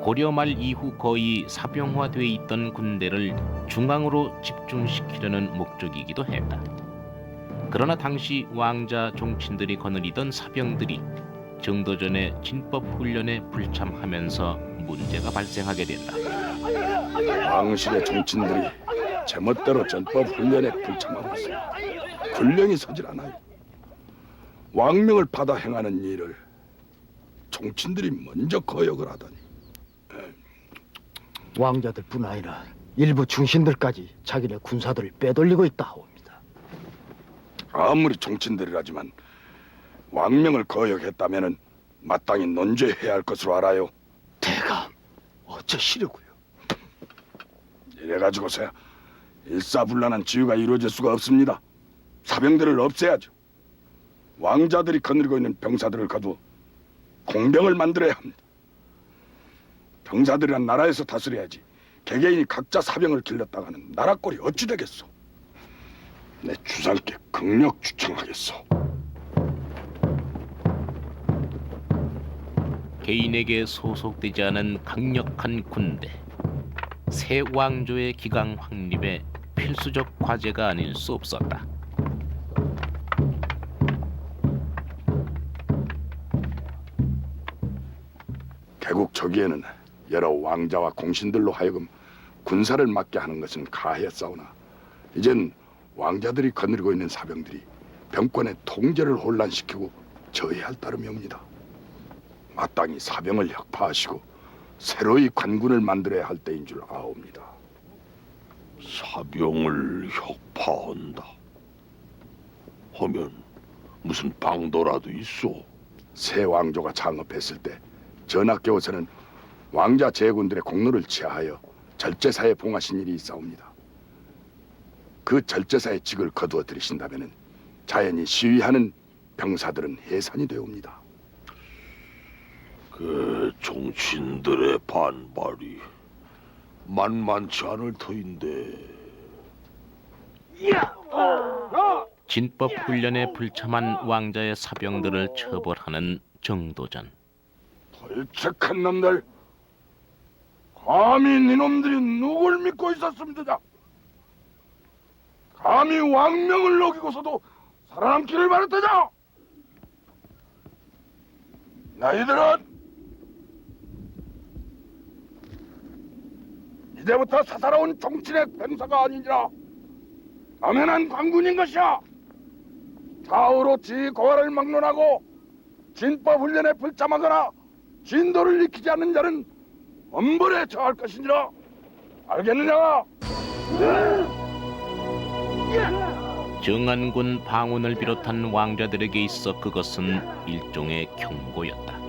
고려 말 이후 거의 사병화돼 있던 군대를 중앙으로 집중시키려는 목적이기도 했다. 그러나 당시 왕자 종친들이 거느리던 사병들이 정도전의 진법 훈련에 불참하면서 문제가 발생하게 된다. 왕실의 종친들이 제멋대로 전법 훈련에 불참하고 있어요. 군령이 서질 않아요. 왕명을 받아 행하는 일을 종친들이 먼저 거역을 하다니. 왕자들뿐 아니라 일부 중신들까지 자기네 군사들을 빼돌리고 있다 하옵니다. 아무리 종친들이라지만 왕명을 거역했다면은 마땅히 논죄해야 할 것으로 알아요. 대감, 어쩌시려고요? 이래가지고서야 일사불란한 지휘가 이루어질 수가 없습니다. 사병들을 없애야죠. 왕자들이 거느리고 있는 병사들을 거두어 공병을 만들어야 합니다. 병사들이란 나라에서 다스려야지 개개인이 각자 사병을 길렀다가는 나라 꼴이 어찌 되겠소? 내 주상께 극력 추청하겠소. 개인에게 소속되지 않은 강력한 군대, 새 왕조의 기강 확립에 필수적 과제가 아닐 수 없었다. 개국 초기에는 여러 왕자와 공신들로 하여금 군사를 맡게 하는 것은 가했사오나 이젠 왕자들이 거느리고 있는 사병들이 병권의 통제를 혼란시키고 저해할 따름이 옵니다. 마땅히 사병을 혁파하시고 새로이 관군을 만들어야 할 때인 줄 아옵니다. 사병을 혁파한다. 하면 무슨 방도라도 있어? 새 왕조가 창업했을 때 전하께서는 왕자 제군들의 공로를 취하하여 절제사에 봉하신 일이 있사옵니다. 그 절제사의 직을 거두어 들이신다면 자연히 시위하는 병사들은 해산이 되옵니다. 그 종친들의 반발이 만만치 않을 터인데. 진법 훈련에 불참한 왕자의 사병들을 처벌하는 정도전. 벌책한 놈들, 감히 니놈들이 누굴 믿고 있었습니다. 감히 왕명을 어기고서도 살아남기를 바랬더냐? 너희들은 이제부터 사사로운 종친의 병사가 아니니라 엄연한 관군인 것이야. 좌우로 지고화를 막론하고 진법 훈련에 불참하거나 진도를 익히지 않는 자는 엄벌에 처할 것이니라. 알겠느냐? 정한군 방운을 비롯한 왕자들에게 있어 그것은 일종의 경고였다.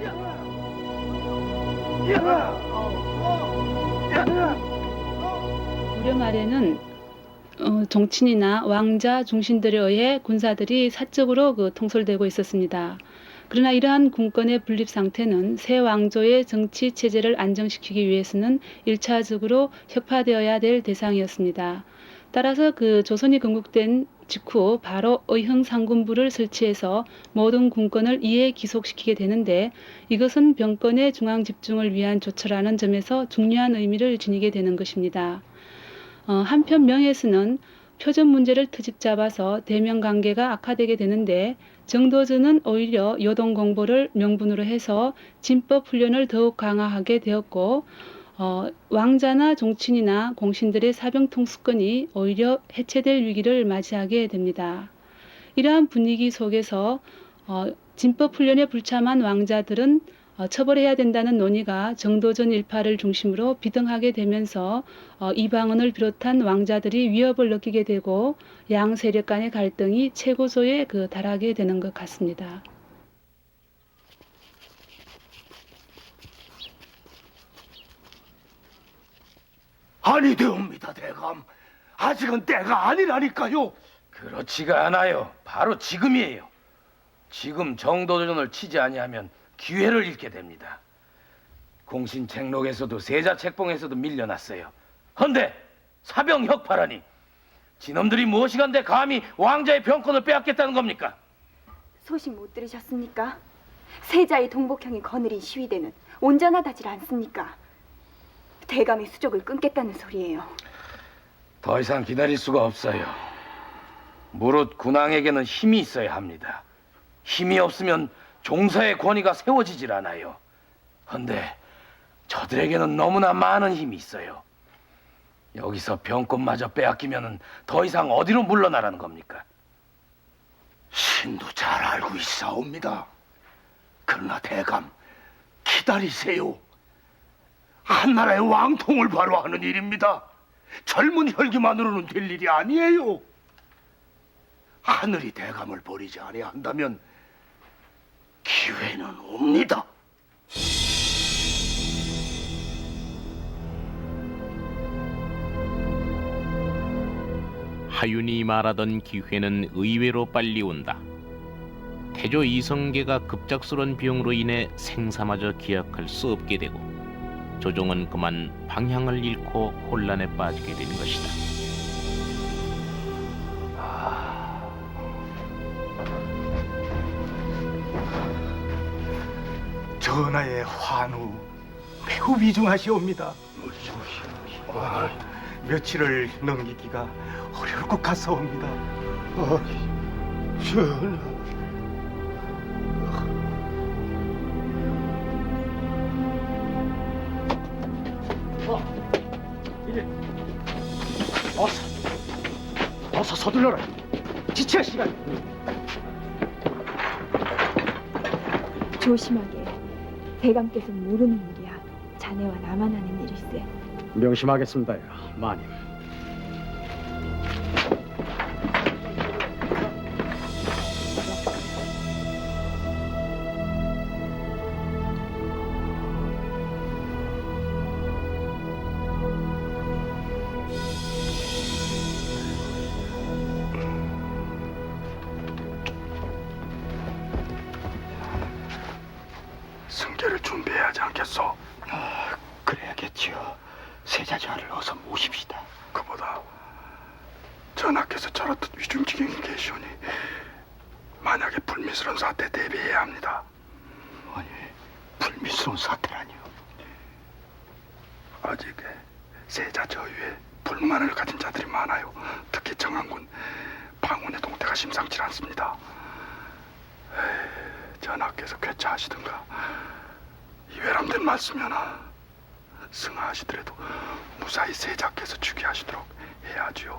무려 말에는 정친이나 왕자 중신들에 의해 군사들이 사적으로 통솔되고 있었습니다. 그러나 이러한 군권의 분립 상태는 새 왕조의 정치 체제를 안정시키기 위해서는 1차적으로 혁파되어야 될 대상이었습니다. 따라서 조선이 건국된 직후 바로 의흥상군부를 설치해서 모든 군권을 이에 기속시키게 되는데 이것은 병권의 중앙 집중을 위한 조처라는 점에서 중요한 의미를 지니게 되는 것입니다. 한편 명에서는 표전 문제를 트집 잡아서 대명 관계가 악화되게 되는데 정도전은 오히려 요동 공보를 명분으로 해서 진법 훈련을 더욱 강화하게 되었고 왕자나 종친이나 공신들의 사병 통수권이 오히려 해체될 위기를 맞이하게 됩니다. 이러한 분위기 속에서 진법 훈련에 불참한 왕자들은 처벌해야 된다는 논의가 정도전 일파를 중심으로 비등하게 되면서 이방원을 비롯한 왕자들이 위협을 느끼게 되고 양 세력 간의 갈등이 최고조에 달하게 되는 것 같습니다. 아니되옵니다, 대감. 아직은 때가 아니라니까요. 그렇지가 않아요. 바로 지금이에요. 지금 정도전을 치지 아니하면 기회를 잃게 됩니다. 공신책록에서도 세자책봉에서도 밀려났어요. 헌데 사병 혁파라니 지놈들이 무엇이간데 감히 왕자의 병권을 빼앗겠다는 겁니까? 소식 못 들으셨습니까? 세자의 동복형이 거느린 시위대는 온전하다질 않습니까? 대감의 수족을 끊겠다는 소리예요. 더 이상 기다릴 수가 없어요. 무릇 군왕에게는 힘이 있어야 합니다. 힘이 없으면 종사의 권위가 세워지질 않아요. 헌데 저들에게는 너무나 많은 힘이 있어요. 여기서 병권마저 빼앗기면 더 이상 어디로 물러나라는 겁니까? 신도 잘 알고 있사옵니다. 그러나 대감, 기다리세요. 한나라의 왕통을 바로 하는 일입니다. 젊은 혈기만으로는 될 일이 아니에요. 하늘이 대감을 버리지 아니한다면 기회는 옵니다. 하윤이 말하던 기회는 의외로 빨리 온다. 태조 이성계가 급작스런 병으로 인해 생사마저 기약할 수 없게 되고 조정은 그만 방향을 잃고 혼란에 빠지게 된 것이다. 전하의 환우 매우 위중하시옵니다. 며칠을 넘기기가 어려울 것 같사옵니다. 전하. 어서 서둘러라. 지체할 시간. 조심하게. 대감께서 모르는 일이야. 자네와 나만 아는 일일세. 명심하겠습니다요, 마님. 승계를 준비해야 하지 않겠소? 그래야겠지요. 세자전하를 어서 모십시다. 그보다 전하께서 저렇듯 위중지경이 계시오니 만약에 불미스러운 사태에 대비해야 합니다. 아니, 불미스러운 사태라니요. 아직 세자 저위에 불만을 가진 자들이 많아요. 특히 정한군, 방운의 동태가 심상치 않습니다. 전하께서 괴차하시든가 이 외람된 말씀이나 승하하시더라도 무사히 세자께서 즉위하시도록 해야지요.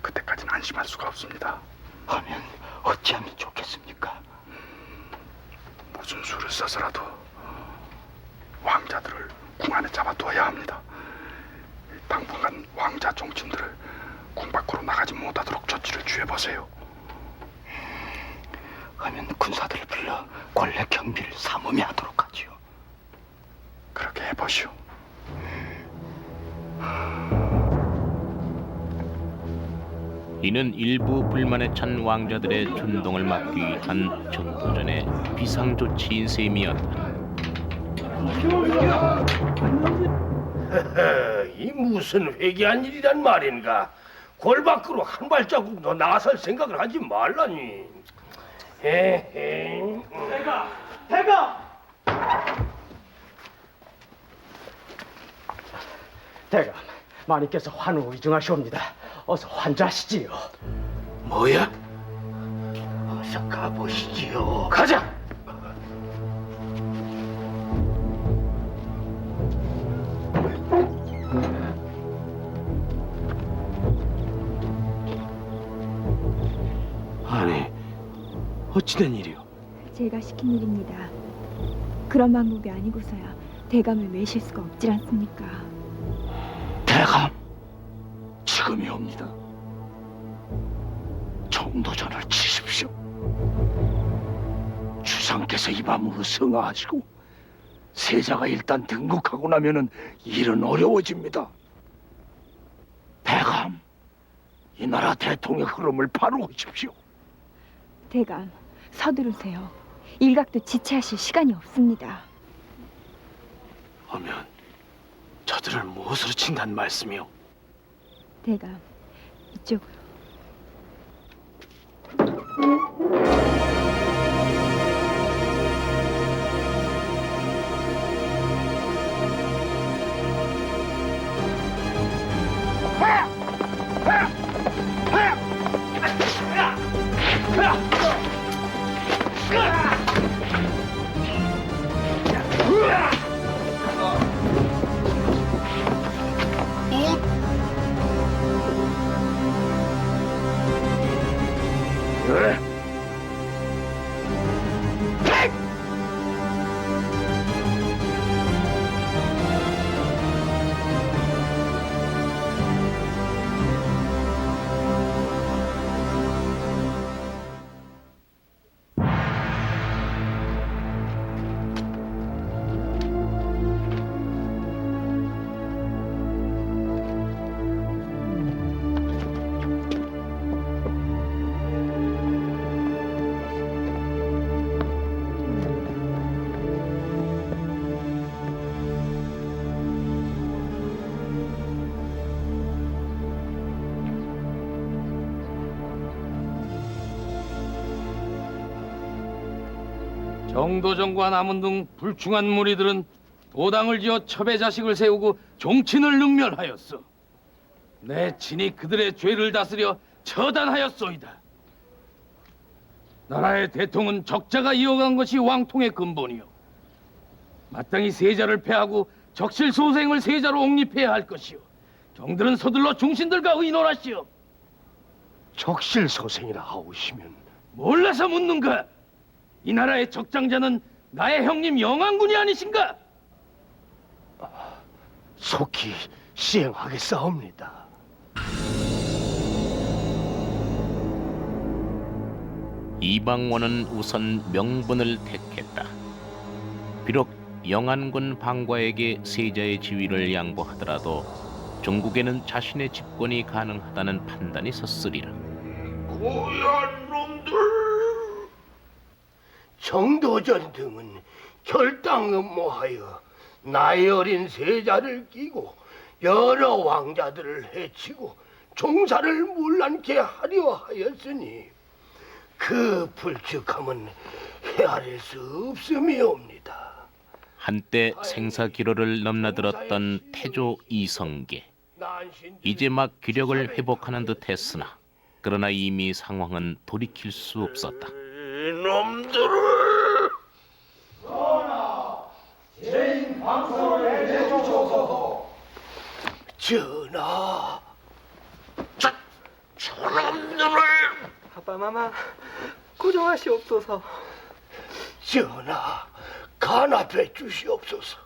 그때까지는 안심할 수가 없습니다. 하면 어찌하면 좋겠습니까? 무슨 수를 써서라도 왕자들을 궁 안에 잡아두어야 합니다. 당분간 왕자 종친들을 궁 밖으로 나가지 못하도록 조치를 취해보세요. 하면 군사들을 불러 권례 경비를 삼음해 하도록 하지요. 그렇게 해보시오. 이는 일부 불만에 찬 왕자들의 준동을 막기 위한 전도전의 비상조치인 셈이었다. 이 무슨 회개한 일이란 말인가? 골 밖으로 한 발자국도 나설 생각을 하지 말라니. 대감! 대감, 마님께서 환우 위중하시옵니다. 어서 환자하시지요. 뭐야? 어서 가보시지요. 가자! 아니, 어찌된 일이오? 제가 시킨 일입니다. 그런 방법이 아니고서야 대감을 매실 수가 없질 않습니까? 대감, 지금이 옵니다. 정도전을 치십시오. 주상께서 이 밤으로 승하하시고 세자가 일단 등극하고 나면은 일은 어려워집니다. 대감, 이 나라 대통의 흐름을 바로 오십시오. 대감, 서두르세요. 일각도 지체하실 시간이 없습니다. 하면 저들을 무엇으로 친단 말씀이오? 대감, 이쪽으로. 정도전과 남은 등 불충한 무리들은 도당을 지어 첩의 자식을 세우고 종친을 능멸하였어. 내 친히 그들의 죄를 다스려 처단하였소이다. 나라의 대통은 적자가 이어간 것이 왕통의 근본이요. 마땅히 세자를 폐하고 적실소생을 세자로 옹립해야 할 것이요. 경들은 서둘러 중신들과 의논하시오. 적실소생이라 하오시면 몰라서 묻는가? 이 나라의 적장자는 나의 형님 영왕군이 아니신가? 속히 시행하겠사옵니다. 이방원은 우선 명분을 택했다. 비록 영안군 방과에게 세자의 지위를 양보하더라도 종국에는 자신의 집권이 가능하다는 판단이 섰으리라. 고얀 놈들! 정도전 등은 결당 음모하여 나이 어린 세자를 끼고 여러 왕자들을 해치고 종사를 문란케 하려 하였으니 그 불측함은 헤아릴 수 없음이옵니다. 한때 생사기로를 넘나들었던 태조 이성계. 이제 막 기력을 회복하는 듯 했으나 그러나 이미 상황은 돌이킬 수 없었다. 이놈들을! 전하! 제인 방송을 해주셔서 전하! 저놈들을! 아빠마마 고정하시옵소서. 전하, 간합해 주시옵소서.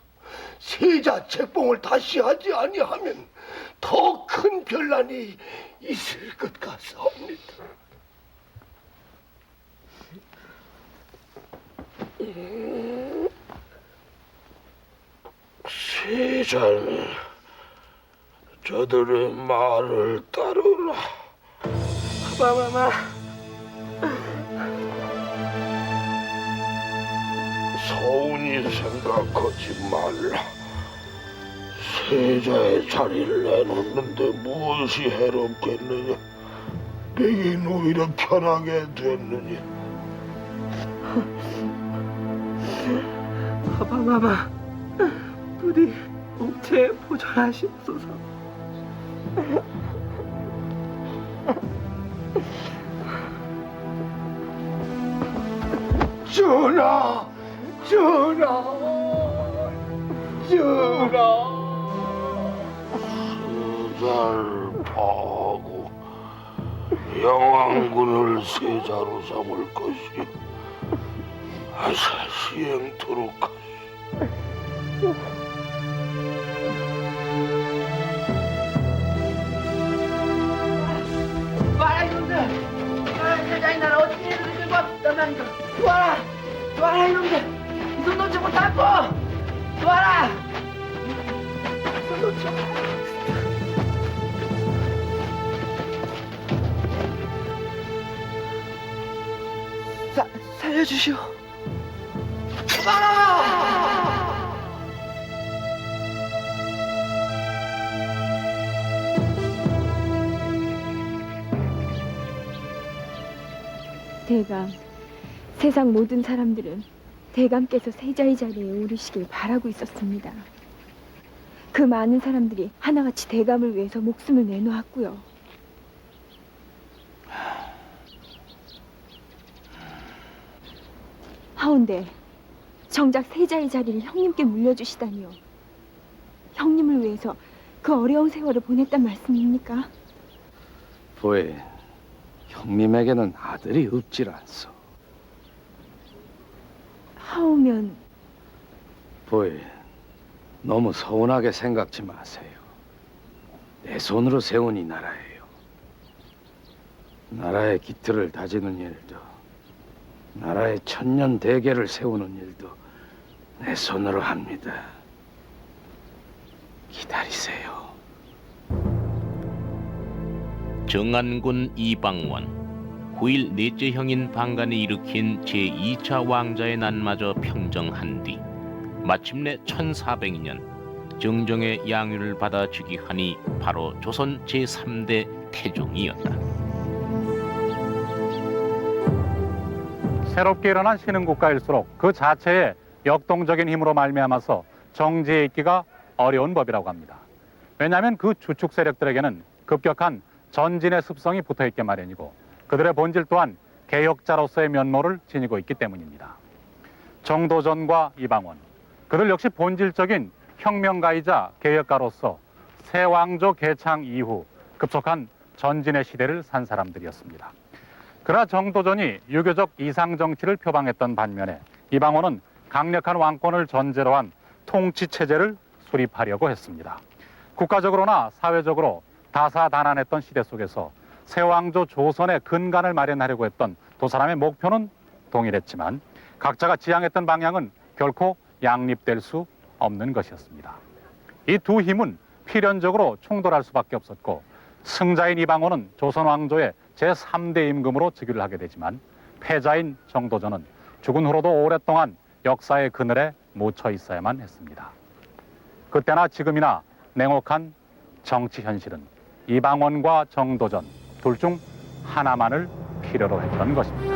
세자 책봉을 다시 하지 아니하면 더 큰 변란이 있을 것 같사옵니다. 세자는 저들의 말을 따르라. 아빠마마 서운히 생각하지 말라. 세자의 자리를 내놓는데 무엇이 해롭겠느냐? 내겐 오히려 편하게 됐느니. 아빠마마 부디 옥체 보존하시옵소서. 전하! 전하! 전하! 세자를 파하고 영왕군을 세자로 삼을 것이 아사 시행토록 하시. 와라 이놈들! 세자의 나라 어떻게 해도 들고 왔단 거. 와라! 와라 이놈들! 이 손 놓지 못하고! 와라! 손 놓지 못하고! 살려주시오. 대감, 세상 모든 사람들은 대감께서 세자의 자리에 오르시길 바라고 있었습니다. 그 많은 사람들이 하나같이 대감을 위해서 목숨을 내놓았고요. 하온데 정작 세자의 자리를 형님께 물려주시다니요. 형님을 위해서 그 어려운 세월을 보냈단 말씀입니까? 보혜, 형님에게는 아들이 없질 않소. 하오면 보혜, 너무 서운하게 생각지 마세요. 내 손으로 세운 이 나라예요. 나라의 기틀을 다지는 일도, 나라의 천년 대계를 세우는 일도 내 손으로 합니다. 기다리세요. 정안군 이방원, 후일 넷째 형인 방간이 일으킨 제2차 왕자의 난마저 평정한 뒤 마침내 1402년 정정의 양위를 받아 즉위하니 바로 조선 제3대 태종이었다. 새롭게 일어난 신흥국가일수록 그 자체의 역동적인 힘으로 말미암아서 정지해 있기가 어려운 법이라고 합니다. 왜냐하면 그 주축 세력들에게는 급격한 전진의 습성이 붙어있게 마련이고 그들의 본질 또한 개혁자로서의 면모를 지니고 있기 때문입니다. 정도전과 이방원, 그들 역시 본질적인 혁명가이자 개혁가로서 새왕조 개창 이후 급속한 전진의 시대를 산 사람들이었습니다. 그러나 정도전이 유교적 이상정치를 표방했던 반면에 이방원은 강력한 왕권을 전제로 한 통치체제를 수립하려고 했습니다. 국가적으로나 사회적으로 다사다난했던 시대 속에서 새왕조 조선의 근간을 마련하려고 했던 두 사람의 목표는 동일했지만 각자가 지향했던 방향은 결코 양립될 수 없는 것이었습니다. 이 두 힘은 필연적으로 충돌할 수밖에 없었고 승자인 이방원은 조선 왕조의 제3대 임금으로 즉위를 하게 되지만 패자인 정도전은 죽은 후로도 오랫동안 역사의 그늘에 묻혀 있어야만 했습니다. 그때나 지금이나 냉혹한 정치 현실은 이방원과 정도전 둘 중 하나만을 필요로 했던 것입니다.